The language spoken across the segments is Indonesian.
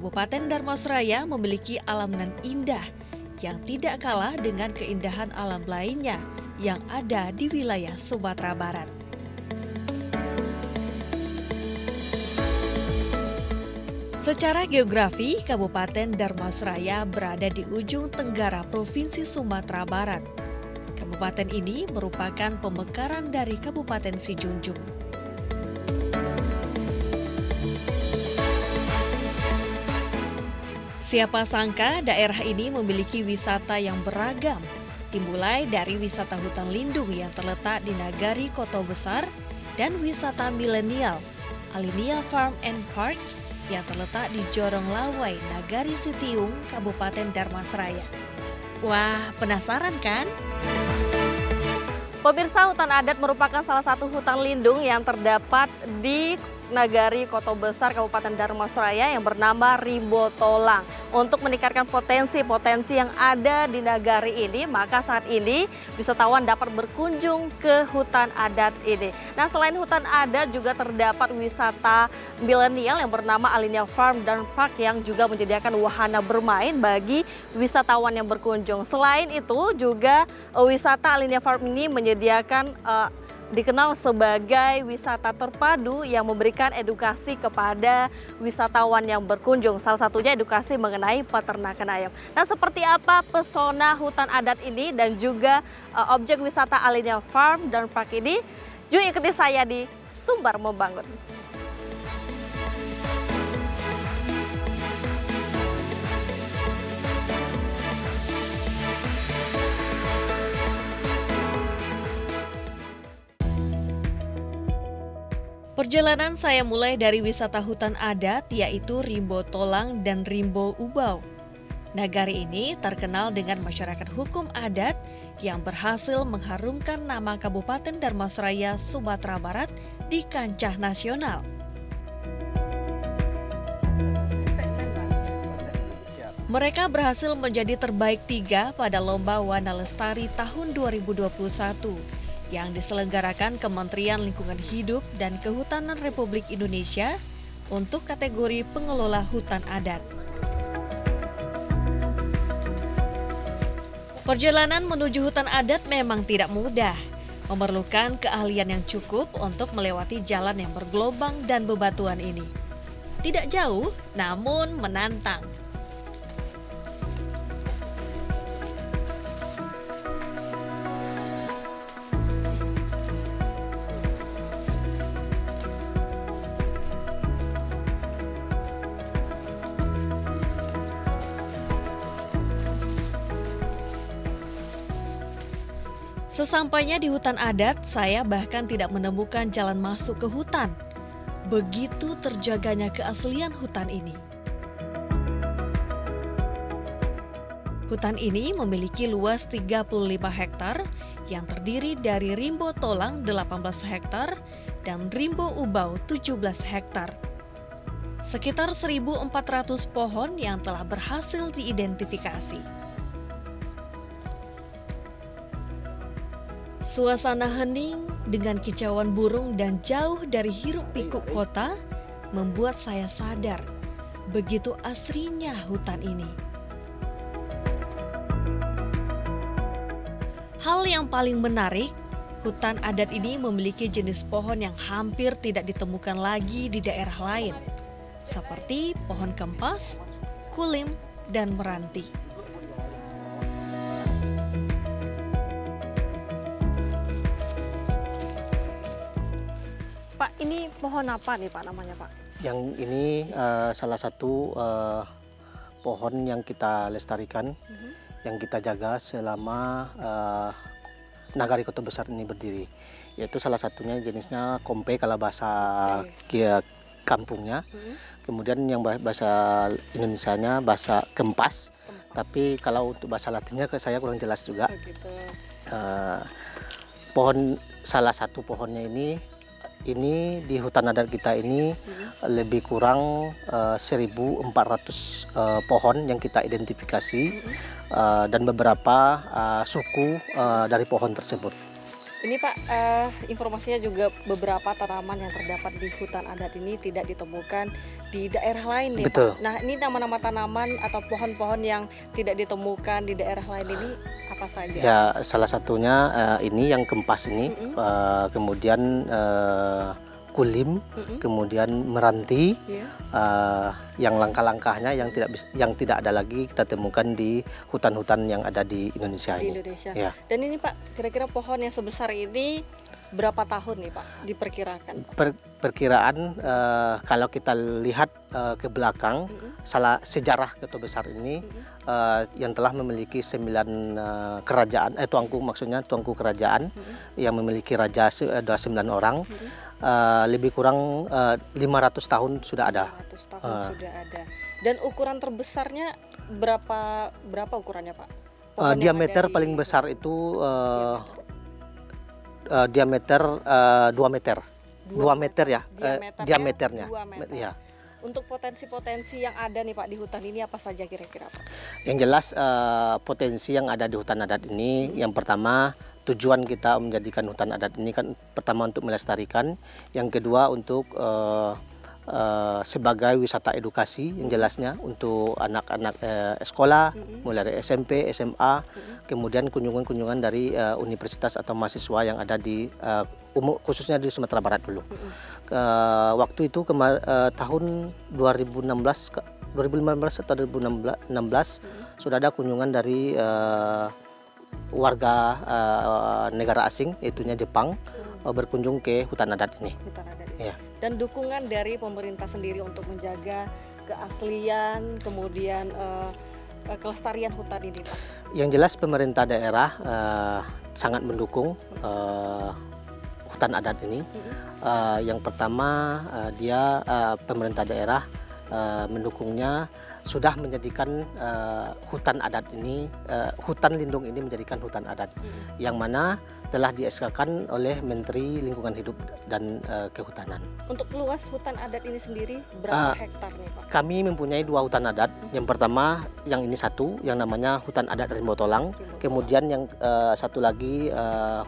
Kabupaten Dharmasraya memiliki alam nan indah yang tidak kalah dengan keindahan alam lainnya yang ada di wilayah Sumatera Barat. Secara geografi, Kabupaten Dharmasraya berada di ujung tenggara Provinsi Sumatera Barat. Kabupaten ini merupakan pemekaran dari Kabupaten Sijunjung. Siapa sangka daerah ini memiliki wisata yang beragam, dimulai dari wisata hutan lindung yang terletak di Nagari Koto Besar dan wisata milenial, Alinia Farm and Park yang terletak di Jorong Lawai, Nagari Sitiung, Kabupaten Dharmasraya. Wah, penasaran kan? Pemirsa, hutan adat merupakan salah satu hutan lindung yang terdapat di Nagari Koto Besar, Kabupaten Dharmasraya yang bernama Rimbo Tolang. Untuk meningkatkan potensi-potensi yang ada di nagari ini, maka saat ini wisatawan dapat berkunjung ke hutan adat ini. Nah, selain hutan adat juga terdapat wisata milenial yang bernama Alinia Farm dan Park yang juga menyediakan wahana bermain bagi wisatawan yang berkunjung. Selain itu juga wisata Alinia Farm ini menyediakan dikenal sebagai wisata terpadu yang memberikan edukasi kepada wisatawan yang berkunjung. Salah satunya edukasi mengenai peternakan ayam. Nah, seperti apa pesona hutan adat ini dan juga objek wisata Alinia Farm dan Park ini? Yuk ikuti saya di Sumbar Membangun. Perjalanan saya mulai dari wisata hutan adat yaitu Rimbo Tolang dan Rimbo Ubau. Nagari ini terkenal dengan masyarakat hukum adat yang berhasil mengharumkan nama Kabupaten Dharmasraya, Sumatera Barat di kancah nasional. Mereka berhasil menjadi terbaik 3 pada Lomba Wana Lestari tahun 2021. Yang diselenggarakan Kementerian Lingkungan Hidup dan Kehutanan Republik Indonesia untuk kategori pengelola hutan adat. Perjalanan menuju hutan adat memang tidak mudah, memerlukan keahlian yang cukup untuk melewati jalan yang bergelombang dan bebatuan ini. Tidak jauh, namun menantang. Sesampainya di hutan adat, saya bahkan tidak menemukan jalan masuk ke hutan. Begitu terjaganya keaslian hutan ini. Hutan ini memiliki luas 35 hektar yang terdiri dari Rimbo Tolang 18 hektar dan Rimbo Ubau 17 hektar. Sekitar 1.400 pohon yang telah berhasil diidentifikasi. Suasana hening dengan kicauan burung dan jauh dari hiruk-pikuk kota membuat saya sadar begitu asrinya hutan ini. Hal yang paling menarik, hutan adat ini memiliki jenis pohon yang hampir tidak ditemukan lagi di daerah lain, seperti pohon kempas, kulim, dan meranti. Pak, ini pohon apa nih Pak namanya Pak? Yang ini salah satu pohon yang kita lestarikan, yang kita jaga selama Nagari Koto Besar ini berdiri. Yaitu salah satunya jenisnya kompe kalau bahasa kampungnya. Kemudian yang bahasa Indonesianya bahasa kempas. Tapi kalau untuk bahasa Latinnya saya kurang jelas juga. Pohon salah satu pohonnya ini di hutan adat kita ini lebih kurang 1.400 pohon yang kita identifikasi dan beberapa suku dari pohon tersebut. Ini Pak, informasinya juga beberapa tanaman yang terdapat di hutan adat ini tidak ditemukan di daerah lain nih Betul. Pak. Nah ini nama-nama tanaman atau pohon-pohon yang tidak ditemukan di daerah lain ini apa saja? Ya, salah satunya ini yang kempas ini, kemudian kulim, kemudian meranti, yang langkah-langkahnya yang tidak ada lagi kita temukan di hutan-hutan yang ada di Indonesia ini. Ya. Dan ini Pak, kira-kira pohon yang sebesar ini berapa tahun nih Pak diperkirakan? Perkiraan kalau kita lihat ke belakang, sejarah Koto Besar ini yang telah memiliki 9 kerajaan, tuanku kerajaan yang memiliki raja 9 orang. Lebih kurang 500 tahun sudah ada. 500 tahun sudah ada. Dan ukuran terbesarnya berapa ukurannya Pak? Diameter paling besar itu diameter 2 meter. 2 meter ya, diameternya. 2 meter. Ya. Untuk potensi-potensi yang ada nih Pak di hutan ini apa saja kira-kira Pak? Yang jelas potensi yang ada di hutan adat ini, yang pertama tujuan kita menjadikan hutan adat ini kan pertama untuk melestarikan, yang kedua untuk sebagai wisata edukasi yang jelasnya untuk anak-anak sekolah mulai dari SMP, SMA, kemudian kunjungan-kunjungan dari universitas atau mahasiswa yang ada di khususnya di Sumatera Barat dulu. Waktu itu tahun 2015 atau 2016 sudah ada kunjungan dari warga negara asing, yaitunya Jepang, berkunjung ke hutan adat ini. Hutan adat ini. Ya. Dan dukungan dari pemerintah sendiri untuk menjaga keaslian, kemudian kelestarian hutan ini Pak. Yang jelas pemerintah daerah sangat mendukung hutan adat ini. Yang pertama pemerintah daerah mendukungnya sudah menjadikan hutan adat ini, hutan lindung ini menjadikan hutan adat, yang mana telah di-SK-kan oleh Menteri Lingkungan Hidup dan Kehutanan. Untuk luas hutan adat ini sendiri berapa hektar nih Pak? Kami mempunyai 2 hutan adat. Yang pertama yang ini satu, yang namanya hutan adat Rimbo Tolang. Kemudian yang satu lagi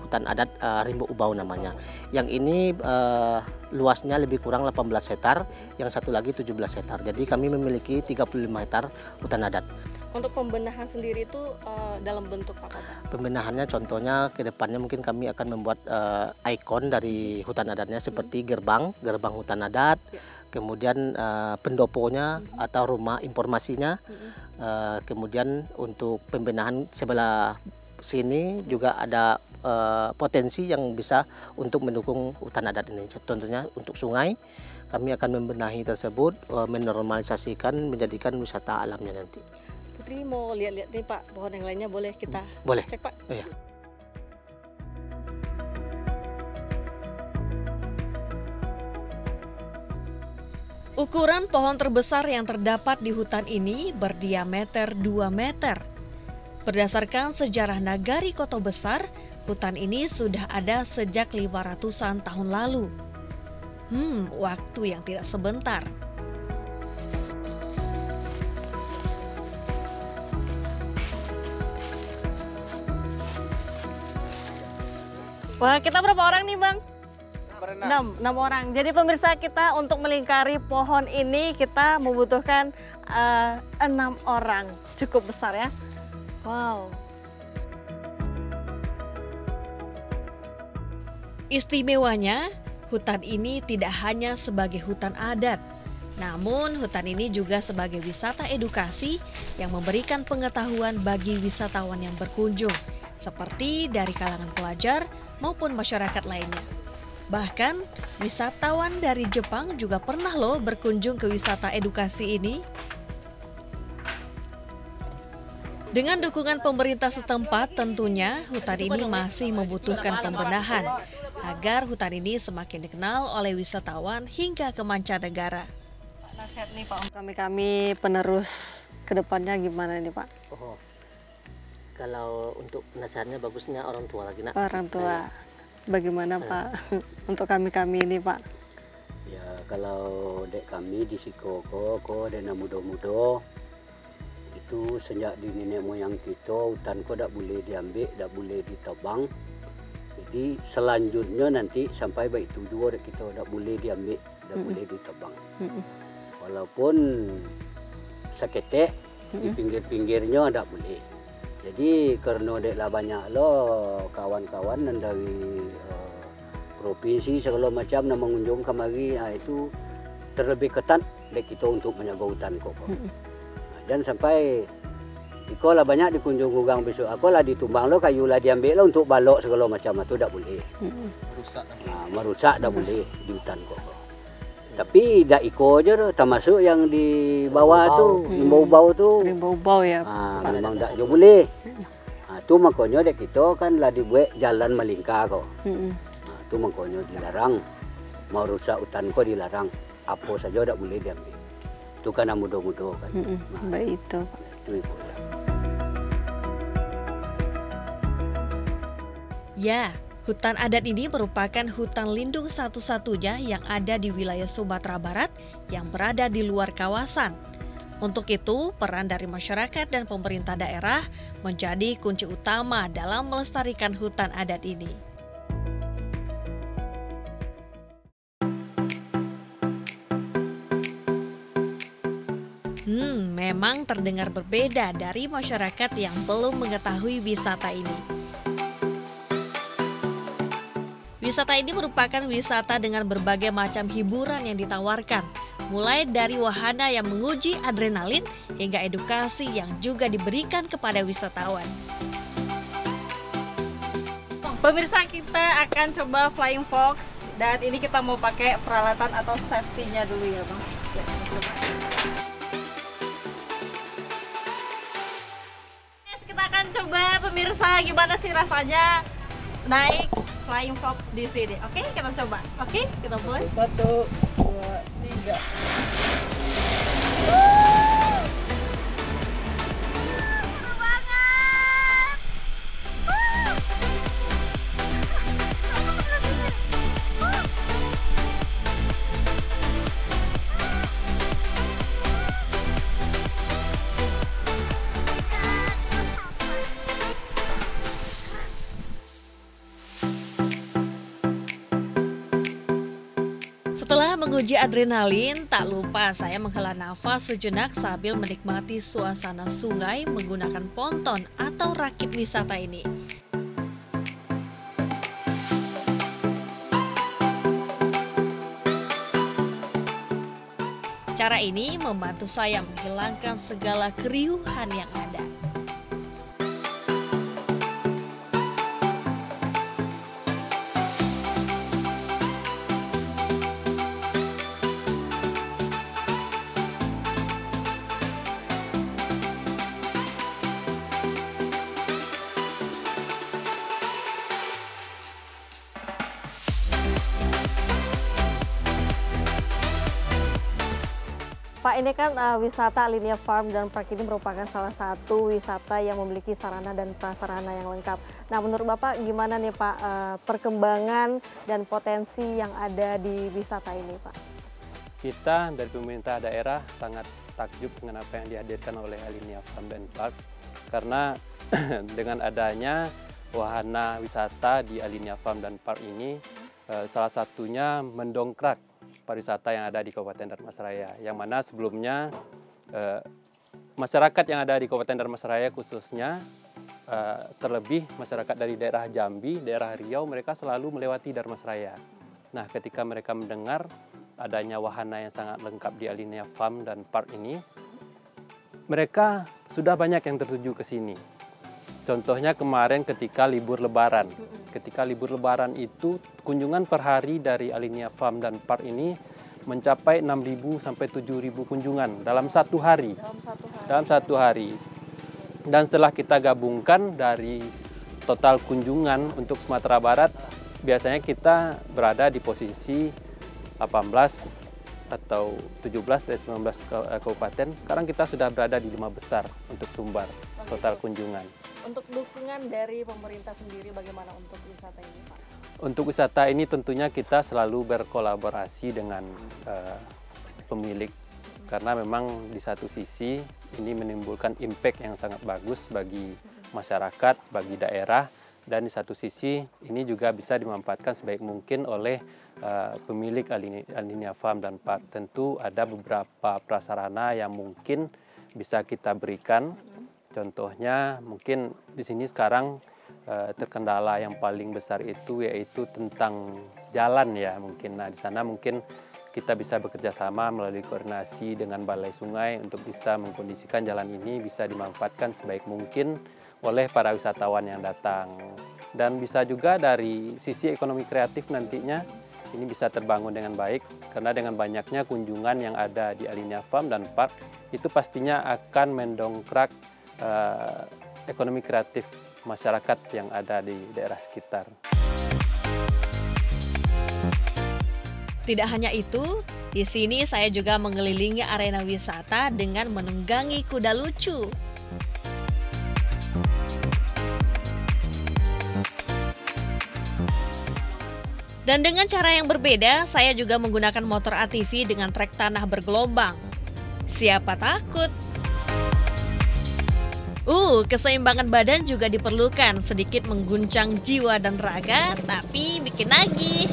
hutan adat Rimbo Ubau namanya. Yang ini luasnya lebih kurang 18 hektar, yang satu lagi 17 hektar. Jadi kami memiliki 35 hektar hutan adat. Untuk pembenahan sendiri itu dalam bentuk apa Pak? Pembenahannya contohnya ke depannya mungkin kami akan membuat ikon dari hutan adatnya seperti gerbang hutan adat, kemudian pendoponya atau rumah informasinya, kemudian untuk pembenahan sebelah sini juga ada potensi yang bisa untuk mendukung hutan adat ini. Contohnya untuk sungai, kami akan membenahi tersebut, menormalisasikan, menjadikan wisata alamnya nanti. Putri mau lihat-lihat nih Pak, pohon yang lainnya boleh kita cek Pak? Oh, ya. Ukuran pohon terbesar yang terdapat di hutan ini berdiameter 2 meter. Berdasarkan sejarah Nagari Koto Besar, hutan ini sudah ada sejak 500-an tahun lalu. Waktu yang tidak sebentar. Wah, kita berapa orang nih Bang? 6 orang. Jadi pemirsa, kita untuk melingkari pohon ini kita membutuhkan 6 orang. Cukup besar ya. Wow. Istimewanya, hutan ini tidak hanya sebagai hutan adat, namun hutan ini juga sebagai wisata edukasi yang memberikan pengetahuan bagi wisatawan yang berkunjung, seperti dari kalangan pelajar maupun masyarakat lainnya. Bahkan, wisatawan dari Jepang juga pernah loh berkunjung ke wisata edukasi ini. Dengan dukungan pemerintah setempat, tentunya hutan ini masih membutuhkan pembenahan agar hutan ini semakin dikenal oleh wisatawan hingga ke mancanegara. Nasihat nih Pak, kami penerus ke depannya gimana nih Pak? Kalau untuk nasihatnya bagusnya orang tua lagi nak. Orang tua, bagaimana Pak untuk kami ini Pak? Ya kalau dek kami di Sikoko, dek muda-muda itu sejak di nenek moyang kita hutan kok tak boleh diambil, tak boleh ditebang. Jadi selanjutnya nanti sampai baik itu juga kita tidak boleh diambil, tidak boleh ditebang. Walaupun seketek di pinggir-pinggirnya tidak boleh. Jadi karena deklah banyak loh kawan-kawan dari provinsi segala macam yang mengunjung kemari, itu terlebih ketat dek kita untuk menjaga hutan kok. Dan sampai iko lah banyak dikunjung gugang besok aku lah ditumbang lo, kayu lah diambil lo untuk balok segala macam, itu tidak boleh. Merusak tidak boleh di hutan kok. Tapi dak iko aja tuh, termasuk yang di bawah tuh, bau-bau tuh. Bau-bau ya. Memang dak juga boleh. Itu makanya dek kita kan lah dibuat jalan melingkar kok. Itu makanya dilarang, mau rusak hutan kok dilarang, apa saja tidak boleh diambil. Itu karena mudah-mudah kan. Baik itu. Itu Ibu. Ya, hutan adat ini merupakan hutan lindung satu-satunya yang ada di wilayah Sumatera Barat yang berada di luar kawasan. Untuk itu, peran dari masyarakat dan pemerintah daerah menjadi kunci utama dalam melestarikan hutan adat ini. Memang terdengar berbeda dari masyarakat yang belum mengetahui wisata ini. Wisata ini merupakan wisata dengan berbagai macam hiburan yang ditawarkan, mulai dari wahana yang menguji adrenalin hingga edukasi yang juga diberikan kepada wisatawan. Pemirsa, kita akan coba Flying Fox dan ini kita mau pakai peralatan atau safety-nya dulu ya Bang. Ya, coba. Kita akan coba pemirsa gimana sih rasanya naik Flying Fox di sini. Oke, kita coba. Oke, kita mulai. 1, 2, 3. Setelah menguji adrenalin, tak lupa saya menghela nafas sejenak sambil menikmati suasana sungai menggunakan ponton atau rakit wisata ini. Cara ini membantu saya menghilangkan segala keriuhan yang ada. Pak, ini kan wisata Alinea Farm dan Park ini merupakan salah satu wisata yang memiliki sarana dan prasarana yang lengkap. Nah, menurut Bapak gimana nih Pak perkembangan dan potensi yang ada di wisata ini Pak? Kita dari pemerintah daerah sangat takjub dengan apa yang dihadirkan oleh Alinea Farm dan Park, karena dengan adanya wahana wisata di Alinea Farm dan Park ini salah satunya mendongkrak pariwisata yang ada di Kabupaten Dharmasraya, yang mana sebelumnya masyarakat yang ada di Kabupaten Dharmasraya khususnya terlebih masyarakat dari daerah Jambi, daerah Riau, mereka selalu melewati Dharmasraya. Nah, ketika mereka mendengar adanya wahana yang sangat lengkap di Alinea Farm dan Park ini, mereka sudah banyak yang tertuju ke sini. Contohnya kemarin ketika libur Lebaran. Ketika libur Lebaran itu kunjungan per hari dari Alinea Farm dan Park ini mencapai 6.000 sampai 7.000 kunjungan dalam satu hari. Dalam satu hari. Dan setelah kita gabungkan dari total kunjungan untuk Sumatera Barat, biasanya kita berada di posisi 18 atau 17 dari 19 kabupaten. Sekarang kita sudah berada di 5 besar untuk Sumbar total kunjungan. Untuk dukungan dari pemerintah sendiri bagaimana untuk wisata ini Pak? Untuk wisata ini tentunya kita selalu berkolaborasi dengan pemilik, karena memang di satu sisi ini menimbulkan impact yang sangat bagus bagi masyarakat, bagi daerah, Dan di satu sisi ini juga bisa dimanfaatkan sebaik mungkin oleh pemilik Alinia Farm dan Park. Tentu ada beberapa prasarana yang mungkin bisa kita berikan. Contohnya mungkin di sini sekarang terkendala yang paling besar itu yaitu tentang jalan ya mungkin. Nah di sana mungkin kita bisa bekerja sama melalui koordinasi dengan Balai Sungai untuk bisa mengkondisikan jalan ini bisa dimanfaatkan sebaik mungkin oleh para wisatawan yang datang. Dan bisa juga dari sisi ekonomi kreatif nantinya ini bisa terbangun dengan baik karena dengan banyaknya kunjungan yang ada di Alinia Farm dan Park itu pastinya akan mendongkrak ekonomi kreatif masyarakat yang ada di daerah sekitar. Tidak hanya itu, di sini saya juga mengelilingi arena wisata dengan menunggangi kuda lucu. Dan dengan cara yang berbeda, saya juga menggunakan motor ATV dengan trek tanah bergelombang. Siapa takut? Keseimbangan badan juga diperlukan, sedikit mengguncang jiwa dan raga, tapi bikin nagih.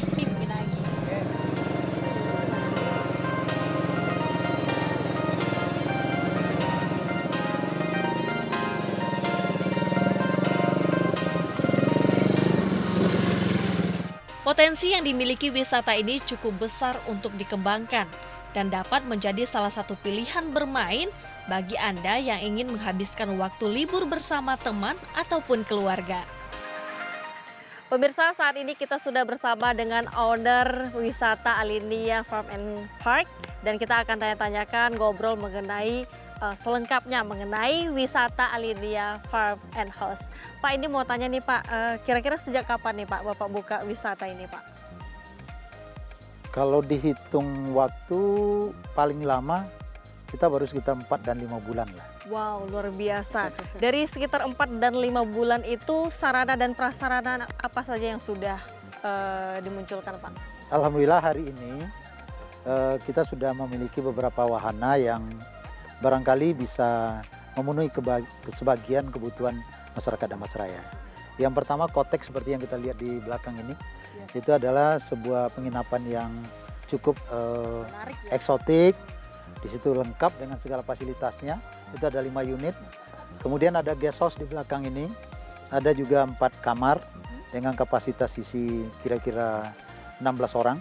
Potensi yang dimiliki wisata ini cukup besar untuk dikembangkan dan dapat menjadi salah satu pilihan bermain bagi Anda yang ingin menghabiskan waktu libur bersama teman ataupun keluarga. Pemirsa, saat ini kita sudah bersama dengan owner wisata Alinia Farm and Park dan kita akan tanya-tanyakan ngobrol mengenai selengkapnya mengenai wisata Alinia Farm and House. Pak, ini mau tanya nih Pak, kira-kira sejak kapan nih Pak Bapak buka wisata ini Pak? Kalau dihitung waktu paling lama kita baru sekitar 4 dan 5 bulan lah. Wow, luar biasa. Dari sekitar 4 dan 5 bulan itu sarana dan prasarana apa saja yang sudah dimunculkan Pak? Alhamdulillah hari ini kita sudah memiliki beberapa wahana yang barangkali bisa memenuhi sebagian kebutuhan masyarakat Damasraya. Yang pertama kotek seperti yang kita lihat di belakang ini, itu adalah sebuah penginapan yang cukup Menarik, ya? eksotik. Di situ lengkap dengan segala fasilitasnya. Itu ada 5 unit. Kemudian ada guest house di belakang ini. Ada juga 4 kamar dengan kapasitas isi kira-kira 16 orang.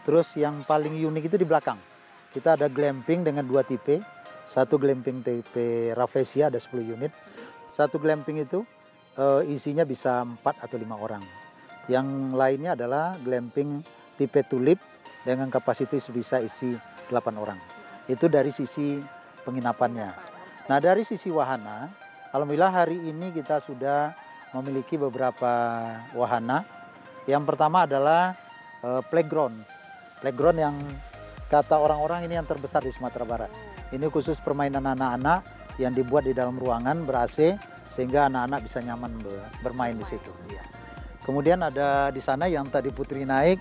Terus yang paling unik itu di belakang. Kita ada glamping dengan 2 tipe. Satu glamping tipe Rafflesia ada 10 unit. Satu glamping itu isinya bisa 4 atau 5 orang. Yang lainnya adalah glamping tipe tulip dengan kapasitas bisa isi 8 orang. Itu dari sisi penginapannya. Nah dari sisi wahana, alhamdulillah hari ini kita sudah memiliki beberapa wahana. Yang pertama adalah playground. Playground yang kata orang-orang ini yang terbesar di Sumatera Barat. Ini khusus permainan anak-anak yang dibuat di dalam ruangan ber-AC sehingga anak-anak bisa nyaman bermain di situ. Ya. Kemudian ada di sana yang tadi Putri naik,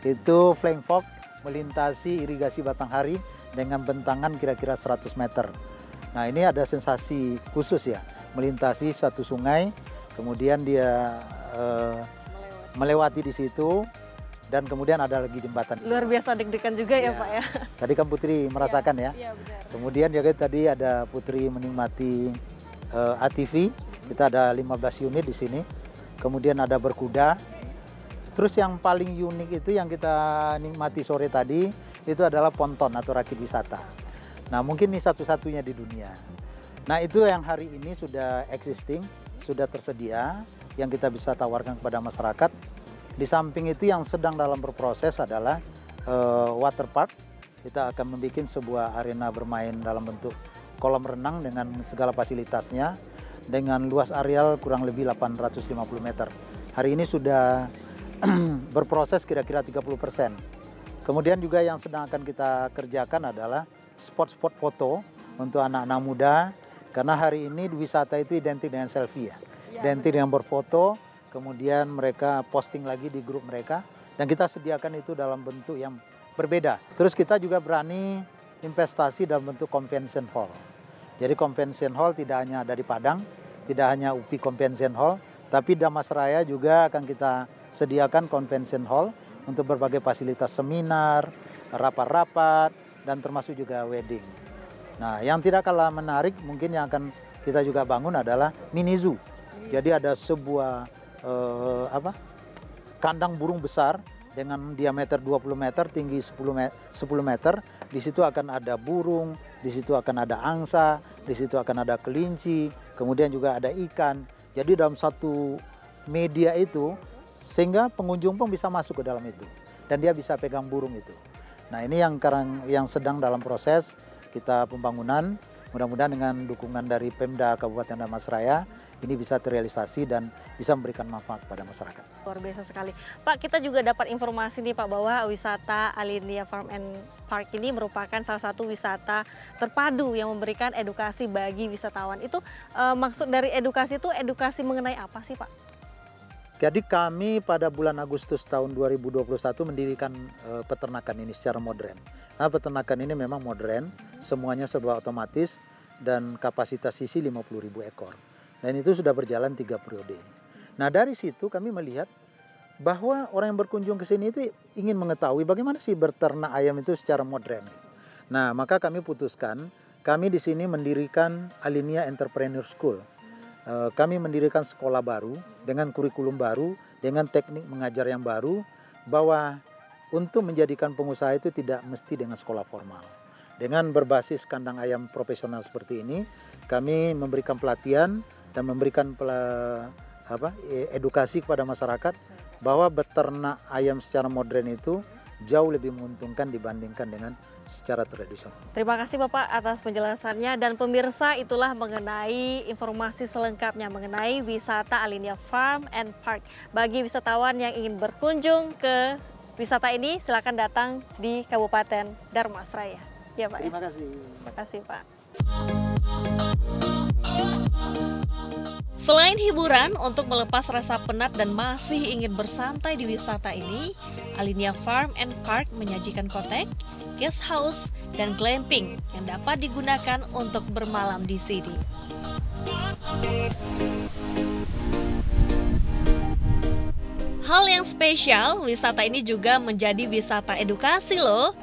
itu flying fox melintasi irigasi Batanghari dengan bentangan kira-kira 100 meter. Nah ini ada sensasi khusus ya, melintasi satu sungai, kemudian dia melewati di situ, dan kemudian ada lagi jembatan. Luar biasa deg-degan juga ya Pak ya. Tadi kan Putri merasakan ya. Iya benar. Kemudian juga tadi ada Putri menikmati ATV, kita ada 15 unit di sini. Kemudian ada berkuda. Terus yang paling unik itu yang kita nikmati sore tadi, itu adalah ponton atau rakit wisata. Nah mungkin ini satu-satunya di dunia. Nah itu yang hari ini sudah existing, sudah tersedia, yang kita bisa tawarkan kepada masyarakat. Di samping itu yang sedang dalam berproses adalah water park. Kita akan membuat sebuah arena bermain dalam bentuk kolam renang dengan segala fasilitasnya dengan luas areal kurang lebih 850 meter. Hari ini sudah berproses kira-kira 30%. Kemudian juga yang sedang akan kita kerjakan adalah spot-spot foto untuk anak-anak muda, karena hari ini wisata itu identik dengan selfie ya. Identik dengan berfoto, kemudian mereka posting lagi di grup mereka, dan kita sediakan itu dalam bentuk yang berbeda. Terus kita juga berani investasi dalam bentuk convention hall. Jadi convention hall tidak hanya ada di Padang, tidak hanya UPI Convention Hall, Tapi Damasraya juga akan kita sediakan convention hall untuk berbagai fasilitas seminar, rapat-rapat, dan termasuk juga wedding. Nah, yang tidak kalah menarik mungkin yang akan kita juga bangun adalah mini zoo. Jadi ada sebuah kandang burung besar dengan diameter 20 meter, tinggi 10 meter. Di situ akan ada burung, di situ akan ada angsa, di situ akan ada kelinci, kemudian juga ada ikan. Jadi dalam satu media itu, sehingga pengunjung pun bisa masuk ke dalam itu. Dan dia bisa pegang burung itu. Nah, ini yang sedang dalam proses kita pembangunan. Mudah-mudahan dengan dukungan dari Pemda Kabupaten Damasraya ini bisa terrealisasi dan bisa memberikan manfaat pada masyarakat. Luar biasa sekali. Pak, kita juga dapat informasi nih Pak bahwa wisata Alinia Farm and Park ini merupakan salah satu wisata terpadu yang memberikan edukasi bagi wisatawan. Itu maksud dari edukasi itu edukasi mengenai apa sih Pak? Jadi kami pada bulan Agustus tahun 2021 mendirikan peternakan ini secara modern. Nah, peternakan ini memang modern, semuanya serba otomatis dan kapasitas sisi 50.000 ekor. Dan itu sudah berjalan 3 periode. Nah, dari situ kami melihat bahwa orang yang berkunjung ke sini itu ingin mengetahui bagaimana sih berternak ayam itu secara modern. Nah, maka kami putuskan, kami di sini mendirikan Alinia Entrepreneur School. Kami mendirikan sekolah baru dengan kurikulum baru, dengan teknik mengajar yang baru, bahwa untuk menjadikan pengusaha itu tidak mesti dengan sekolah formal. Dengan berbasis kandang ayam profesional seperti ini, kami memberikan pelatihan dan memberikan edukasi kepada masyarakat bahwa beternak ayam secara modern itu jauh lebih menguntungkan dibandingkan dengan secara tradisional. Terima kasih Bapak atas penjelasannya, dan pemirsa, itulah mengenai informasi selengkapnya mengenai wisata Alinia Farm and Park. Bagi wisatawan yang ingin berkunjung ke wisata ini, silakan datang di Kabupaten Dharmasraya. Ya Pak. Terima kasih. Terima kasih Pak. Selain hiburan untuk melepas rasa penat dan masih ingin bersantai di wisata ini, Alinia Farm and Park menyajikan kotek, guest house, dan glamping yang dapat digunakan untuk bermalam di sini. Hal yang spesial, wisata ini juga menjadi wisata edukasi loh.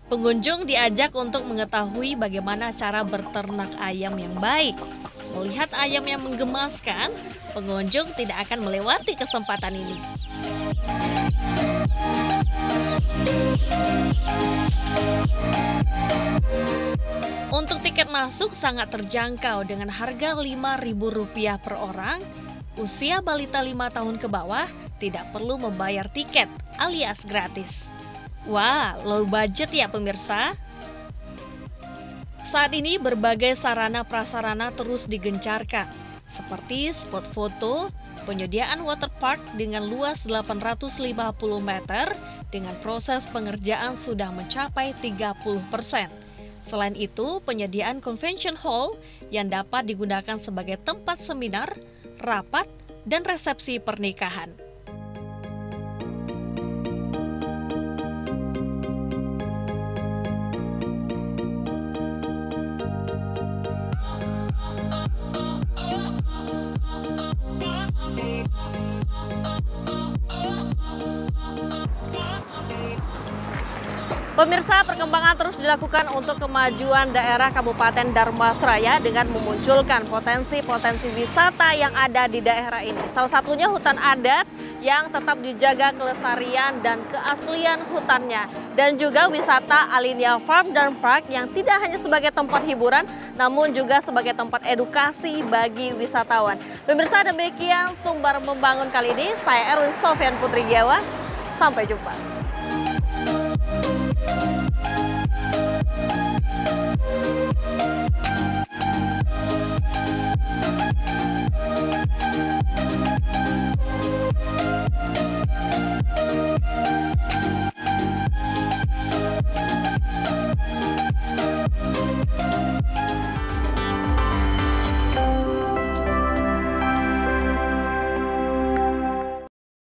Pengunjung diajak untuk mengetahui bagaimana cara berternak ayam yang baik. Melihat ayam yang menggemaskan, pengunjung tidak akan melewati kesempatan ini. Untuk tiket masuk sangat terjangkau dengan harga Rp5.000 per orang. Usia balita 5 tahun ke bawah tidak perlu membayar tiket alias gratis. Wah, low budget ya pemirsa. Saat ini berbagai sarana prasarana terus digencarkan, seperti spot foto, penyediaan waterpark dengan luas 850 meter dengan proses pengerjaan sudah mencapai 30%. Selain itu, penyediaan convention hall yang dapat digunakan sebagai tempat seminar, rapat, dan resepsi pernikahan. Pemirsa, perkembangan terus dilakukan untuk kemajuan daerah Kabupaten Dharmasraya dengan memunculkan potensi-potensi wisata yang ada di daerah ini. Salah satunya hutan adat yang tetap dijaga kelestarian dan keaslian hutannya. Dan juga wisata Alinia Farm dan Park yang tidak hanya sebagai tempat hiburan, namun juga sebagai tempat edukasi bagi wisatawan. Pemirsa, demikian Sumber Membangun kali ini. Saya Erwin Sofian Putri Giawan. Sampai jumpa.